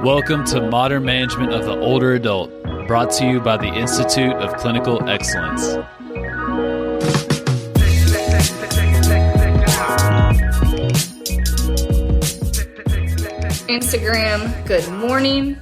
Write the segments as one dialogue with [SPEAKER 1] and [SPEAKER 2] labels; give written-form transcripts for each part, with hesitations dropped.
[SPEAKER 1] Welcome to Modern Management of the Older Adult, brought to you by the Institute of Clinical Excellence.
[SPEAKER 2] Instagram, good morning.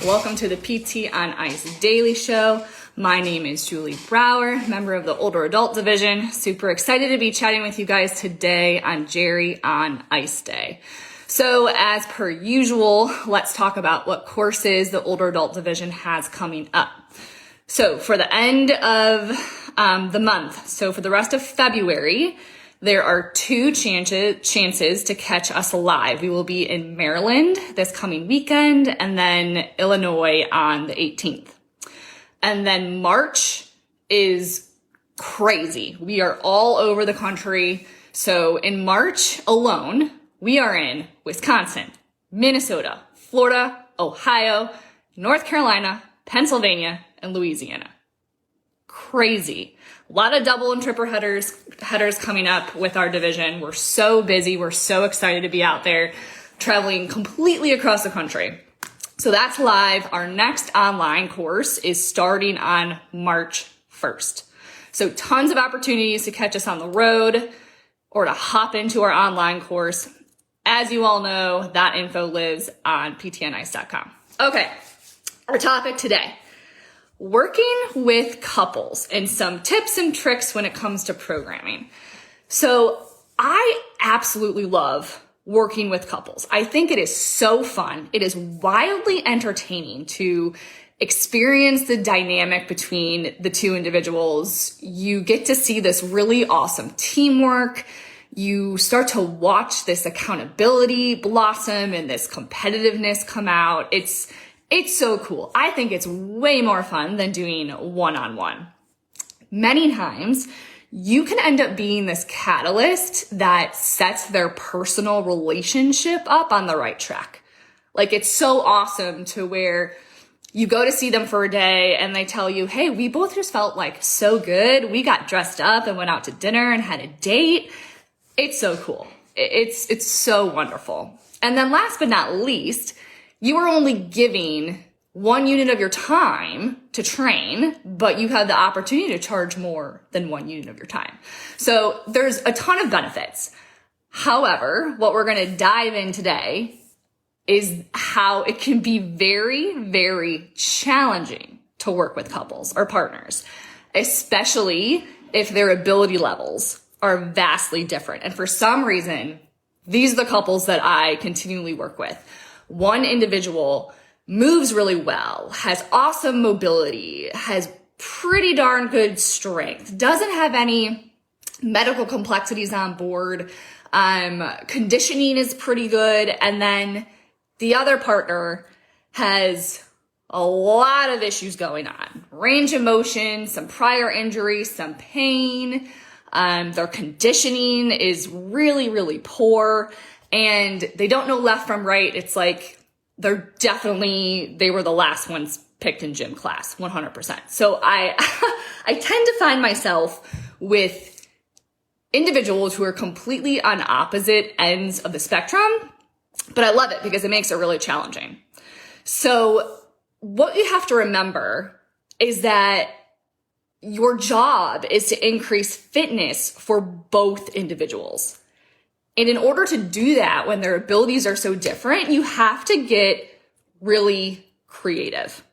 [SPEAKER 2] Welcome to the PT on Ice Daily Show. My name is Julie Brower, member of the Older Adult Division. Super excited to be chatting with you guys today on Jerry on Ice Day. So as per usual, let's talk about what courses the Older Adult Division has coming up. So for the end of the month, so for the rest of February, there are two chances to catch us live. We will be in Maryland this coming weekend and then Illinois on the 18th. And then March is crazy. We are all over the country. So in March alone, we are in Wisconsin, Minnesota, Florida, Ohio, North Carolina, Pennsylvania, and Louisiana. Crazy. A lot of double and triple headers coming up with our division. We're so busy. We're so excited to be out there traveling completely across the country. So that's live. Our next online course is starting on March 1st. So tons of opportunities to catch us on the road or to hop into our online course. As you all know, that info lives on ptnice.com. Okay, our topic today, working with couples and some tips and tricks when it comes to programming. So I absolutely love working with couples. I think it is so fun. It is wildly entertaining to experience the dynamic between the two individuals. You get to see this really awesome teamwork. You start to watch this accountability blossom and this competitiveness come out. It's so cool. I think it's way more fun than doing one-on-one. Many times, you can end up being this catalyst that sets their personal relationship up on the right track. Like, it's so awesome to where you go to see them for a day and they tell you, hey, we both just felt like so good. We got dressed up and went out to dinner and had a date. It's so cool. It's so wonderful. And then last but not least, you are only giving 1 unit of your time to train, but you have the opportunity to charge more than 1 unit of your time. So there's a ton of benefits. However, what we're going to dive in today is how it can be very, very challenging to work with couples or partners, especially if their ability levels are vastly different. And for some reason, these are the couples that I continually work with. One individual moves really well, has awesome mobility, has pretty darn good strength, doesn't have any medical complexities on board, conditioning is pretty good, and then the other partner has a lot of issues going on. Range of motion, some prior injury, some pain, their conditioning is really, really poor, and they don't know left from right. It's like they were the last ones picked in gym class, 100%. So I tend to find myself with individuals who are completely on opposite ends of the spectrum, but I love it because it makes it really challenging. So what you have to remember is that your job is to increase fitness for both individuals. And in order to do that, when their abilities are so different, you have to get really creative.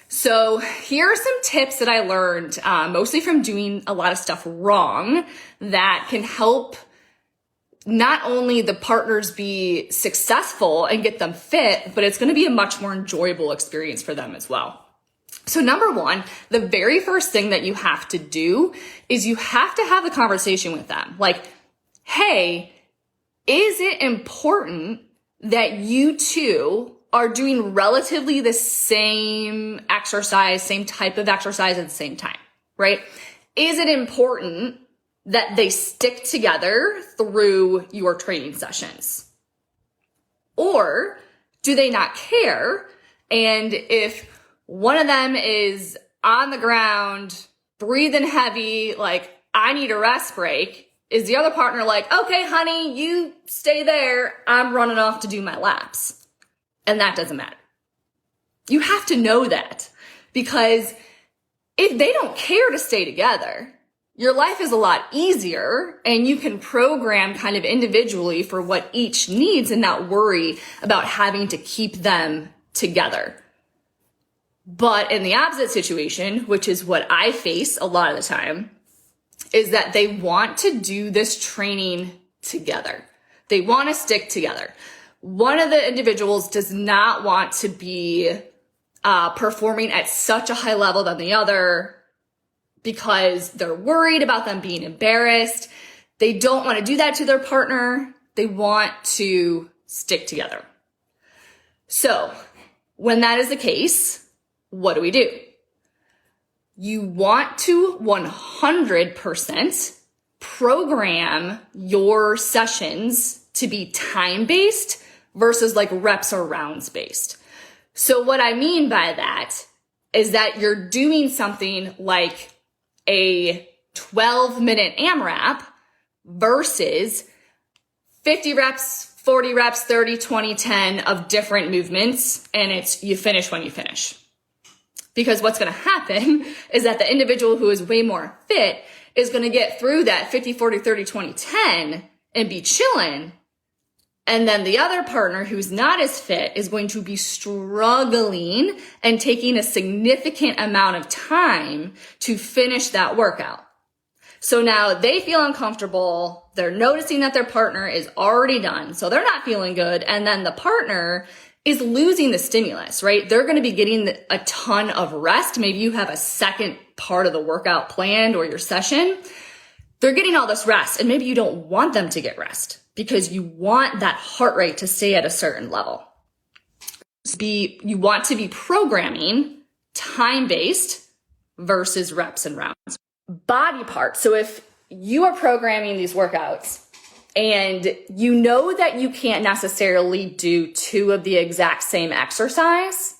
[SPEAKER 2] So here are some tips that I learned, mostly from doing a lot of stuff wrong, that can help not only the partners be successful and get them fit, but it's going to be a much more enjoyable experience for them as well. So number one, the very first thing that you have to do is you have to have a conversation with them. Like, hey, is it important that you two are doing relatively the same exercise, same type of exercise at the same time, right? Is it important that they stick together through your training sessions? Or do they not care? And if one of them is on the ground, breathing heavy, like, I need a rest break, is the other partner like, okay, honey, you stay there. I'm running off to do my laps. And that doesn't matter. You have to know that, because if they don't care to stay together, your life is a lot easier and you can program kind of individually for what each needs and not worry about having to keep them together. But in the opposite situation, which is what I face a lot of the time, is that they want to do this training together. They want to stick together. One of the individuals does not want to be performing at such a high level than the other because they're worried about them being embarrassed. They don't want to do that to their partner. They want to stick together. So when that is the case, what do? You want to 100% program your sessions to be time-based versus like reps or rounds based. So what I mean by that is that you're doing something like a 12-minute AMRAP versus 50 reps, 40 reps, 30, 20, 10 of different movements, and it's you finish when you finish. Because what's going to happen is that the individual who is way more fit is going to get through that 50, 40, 30, 20, 10 and be chilling. And then the other partner who's not as fit is going to be struggling and taking a significant amount of time to finish that workout. So now they feel uncomfortable. They're noticing that their partner is already done. So they're not feeling good. And then the partner is losing the stimulus, right? They're going to be getting a ton of rest. Maybe you have a second part of the workout planned or your session. They're getting all this rest, and maybe you don't want them to get rest because you want that heart rate to stay at a certain level. You want to be programming time-based versus reps and rounds. Body parts. So if you are programming these workouts and you know that you can't necessarily do 2 of the exact same exercise,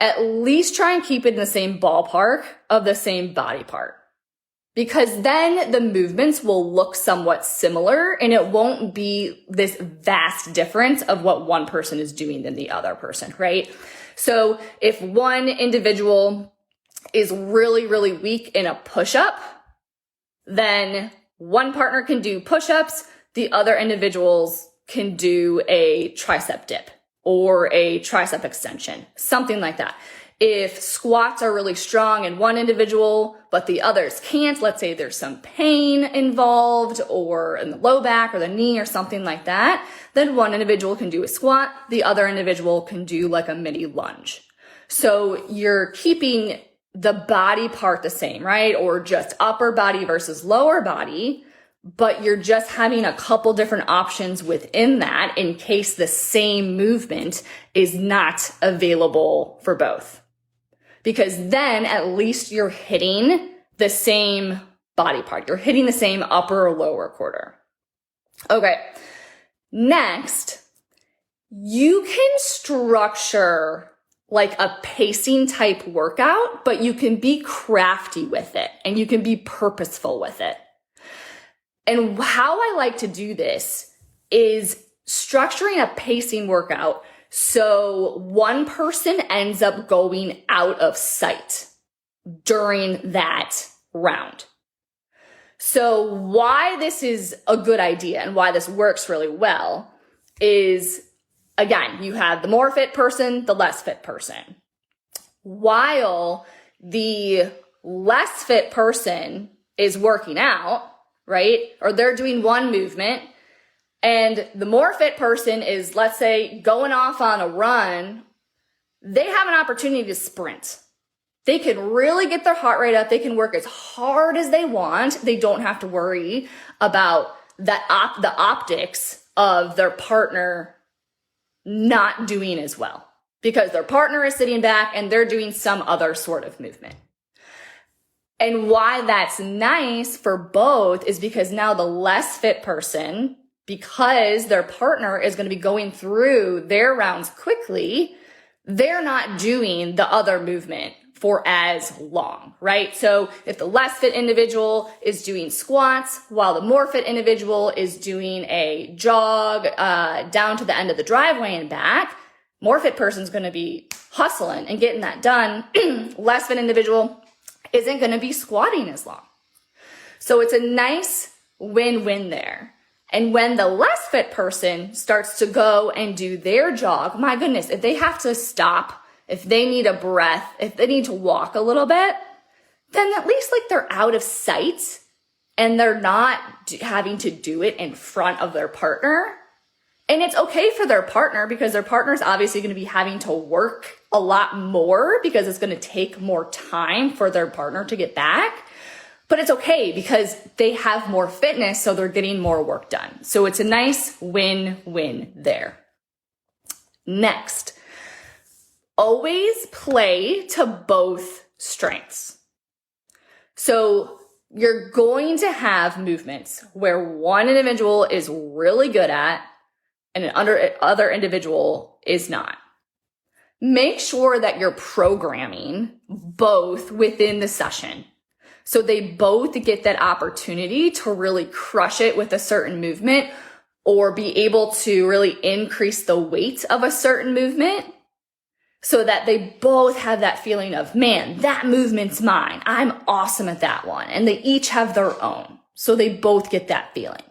[SPEAKER 2] at least try and keep it in the same ballpark of the same body part. Because then the movements will look somewhat similar and it won't be this vast difference of what one person is doing than the other person, right? So if one individual is really, really weak in a push-up, then one partner can do push-ups, the other individuals can do a tricep dip or a tricep extension, something like that. If squats are really strong in one individual, but the others can't, let's say there's some pain involved or in the low back or the knee or something like that, then one individual can do a squat, the other individual can do like a mini lunge. So you're keeping the body part the same, right? Or just upper body versus lower body, but you're just having a couple different options within that in case the same movement is not available for both. Because then at least you're hitting the same body part. You're hitting the same upper or lower quarter. Okay. Next, you can structure like a pacing type workout, but you can be crafty with it and you can be purposeful with it. And how I like to do this is structuring a pacing workout so one person ends up going out of sight during that round. So why this is a good idea and why this works really well is, again, you have the more fit person, the less fit person. While the less fit person is working out, right? Or they're doing one movement, and the more fit person is, let's say, going off on a run, they have an opportunity to sprint. They can really get their heart rate up. They can work as hard as they want. They don't have to worry about the optics of their partner not doing as well because their partner is sitting back and they're doing some other sort of movement. And why that's nice for both is because now the less fit person, because their partner is going to be going through their rounds quickly, they're not doing the other movement for as long, right? So if the less fit individual is doing squats while the more fit individual is doing a jog down to the end of the driveway and back, more fit person's going to be hustling and getting that done, less fit individual isn't going to be squatting as long. So it's a nice win-win there. And when the less fit person starts to go and do their jog, my goodness, if they have to stop, if they need a breath, if they need to walk a little bit, then at least like they're out of sight and they're not having to do it in front of their partner. And it's okay for their partner because their partner is obviously going to be having to work a lot more because it's going to take more time for their partner to get back. But it's okay because they have more fitness, so they're getting more work done. So it's a nice win-win there. Next, always play to both strengths. So you're going to have movements where one individual is really good at and other individual is not. Make sure that you're programming both within the session. So they both get that opportunity to really crush it with a certain movement or be able to really increase the weight of a certain movement so that they both have that feeling of, man, that movement's mine. I'm awesome at that one. And they each have their own. So they both get that feeling.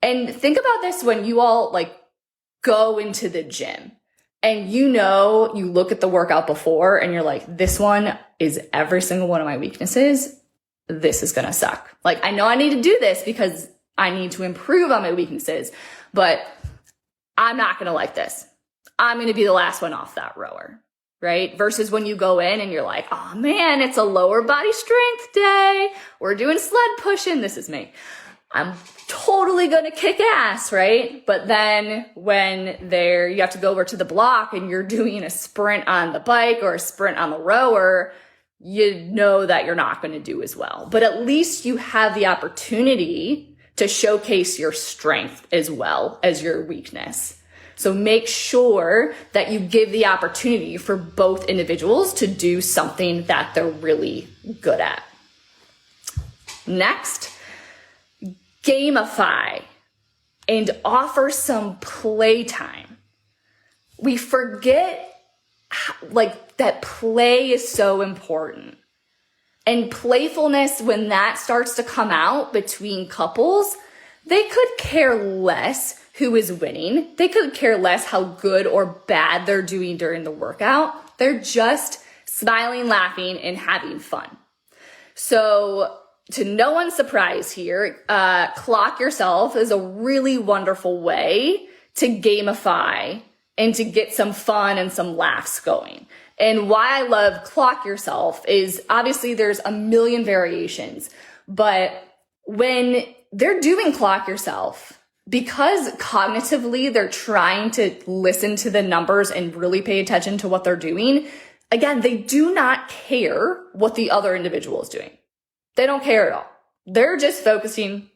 [SPEAKER 2] And think about this when you all like go into the gym and you look at the workout before and you're like, this one is every single one of my weaknesses. This is going to suck. Like, I know I need to do this because I need to improve on my weaknesses, but I'm not going to like this. I'm going to be the last one off that rower, right? Versus when you go in and you're like, oh man, it's a lower body strength day. We're doing sled pushing. This is me. I'm totally going to kick ass, right? But then when you have to go over to the block and you're doing a sprint on the bike or a sprint on the rower, you know that you're not going to do as well. But at least you have the opportunity to showcase your strength as well as your weakness. So make sure that you give the opportunity for both individuals to do something that they're really good at. Next, gamify and offer some playtime. We forget that play is so important. And playfulness, when that starts to come out between couples, they could care less who is winning. They could care less how good or bad they're doing during the workout. They're just smiling, laughing, and having fun. So to no one's surprise here, clock yourself is a really wonderful way to gamify and to get some fun and some laughs going. And why I love clock yourself is obviously there's a million variations, but when they're doing clock yourself, because cognitively they're trying to listen to the numbers and really pay attention to what they're doing, again, they do not care what the other individual is doing. They don't care at all. They're just focusing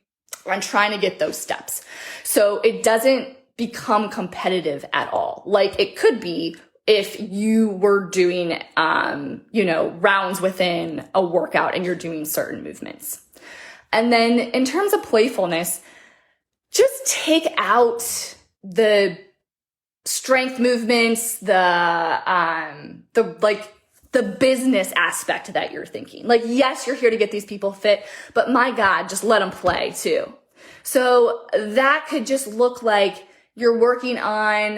[SPEAKER 2] on trying to get those steps. So it doesn't become competitive at all. Like it could be if you were doing, rounds within a workout and you're doing certain movements. And then in terms of playfulness, just take out the strength movements, the business aspect that you're thinking. Like, yes, you're here to get these people fit, but my God, just let them play too. So that could just look like you're working on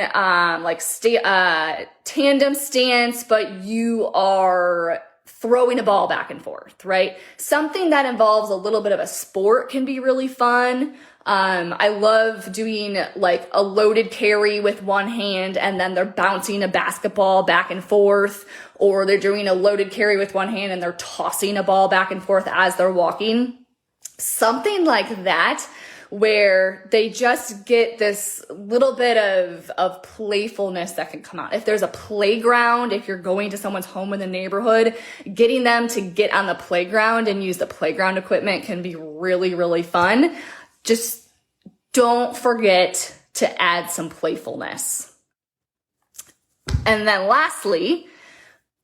[SPEAKER 2] tandem stance, but you are throwing a ball back and forth, right? Something that involves a little bit of a sport can be really fun. I love doing like a loaded carry with one hand and then they're bouncing a basketball back and forth, or they're doing a loaded carry with one hand and they're tossing a ball back and forth as they're walking. Something like that, where they just get this little bit of playfulness that can come out. If there's a playground, if you're going to someone's home in the neighborhood, getting them to get on the playground and use the playground equipment can be really, really fun. Just don't forget to add some playfulness. And then lastly,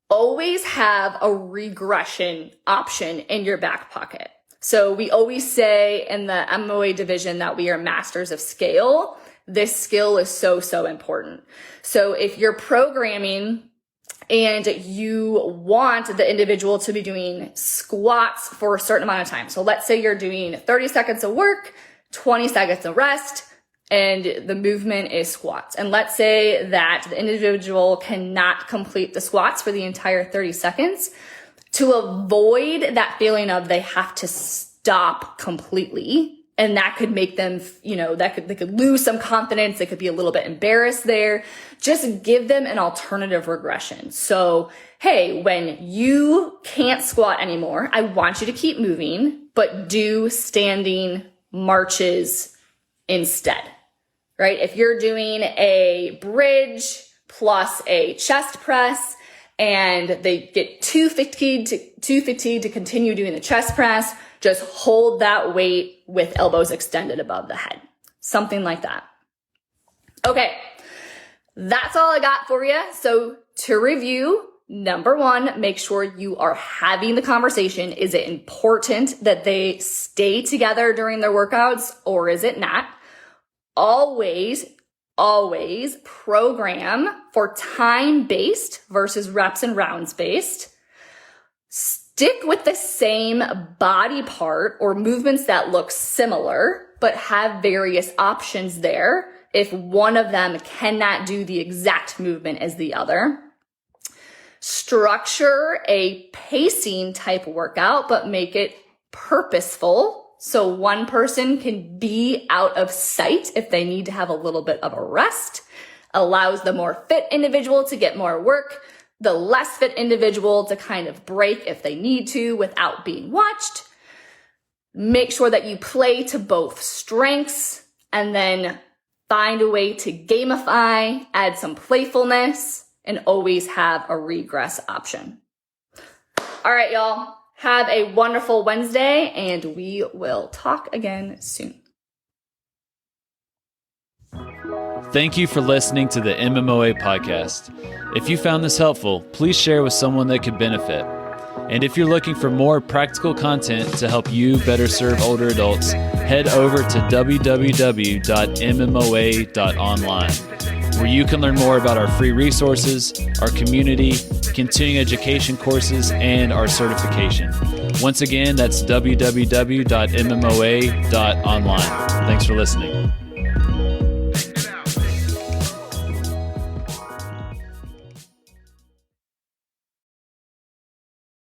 [SPEAKER 2] always have a regression option in your back pocket. So we always say in the MOA division that we are masters of scale. this skill is so, so important. So if you're programming and you want the individual to be doing squats for a certain amount of time. So let's say you're doing 30 seconds of work, 20 seconds of rest, and the movement is squats. And let's say that the individual cannot complete the squats for the entire 30 seconds. To avoid that feeling of they have to stop completely, and that could make them, they could lose some confidence. They could be a little bit embarrassed there. Just give them an alternative regression. So, hey, when you can't squat anymore, I want you to keep moving, but do standing marches instead, right? If you're doing a bridge plus a chest press and they get too fatigued to continue doing the chest press, just hold that weight with elbows extended above the head. Something like that. Okay, that's all I got for you. So to review, number one, make sure you are having the conversation. Is it important that they stay together during their workouts, or is it not? Always program for time-based versus reps and rounds-based. Stick with the same body part or movements that look similar, but have various options there if one of them cannot do the exact movement as the other. Structure a pacing type workout, but make it purposeful. So one person can be out of sight if they need to have a little bit of a rest. Allows the more fit individual to get more work, the less fit individual to kind of break if they need to without being watched. Make sure that you play to both strengths, and then find a way to gamify, add some playfulness, and always have a regress option. All right, y'all. Have a wonderful Wednesday, and we will talk again soon.
[SPEAKER 1] Thank you for listening to the MMOA podcast. If you found this helpful, please share with someone that could benefit. And if you're looking for more practical content to help you better serve older adults, head over to www.mmoa.online, where you can learn more about our free resources, our community, continuing education courses, and our certification. Once again, that's www.mmoa.online. Thanks for listening.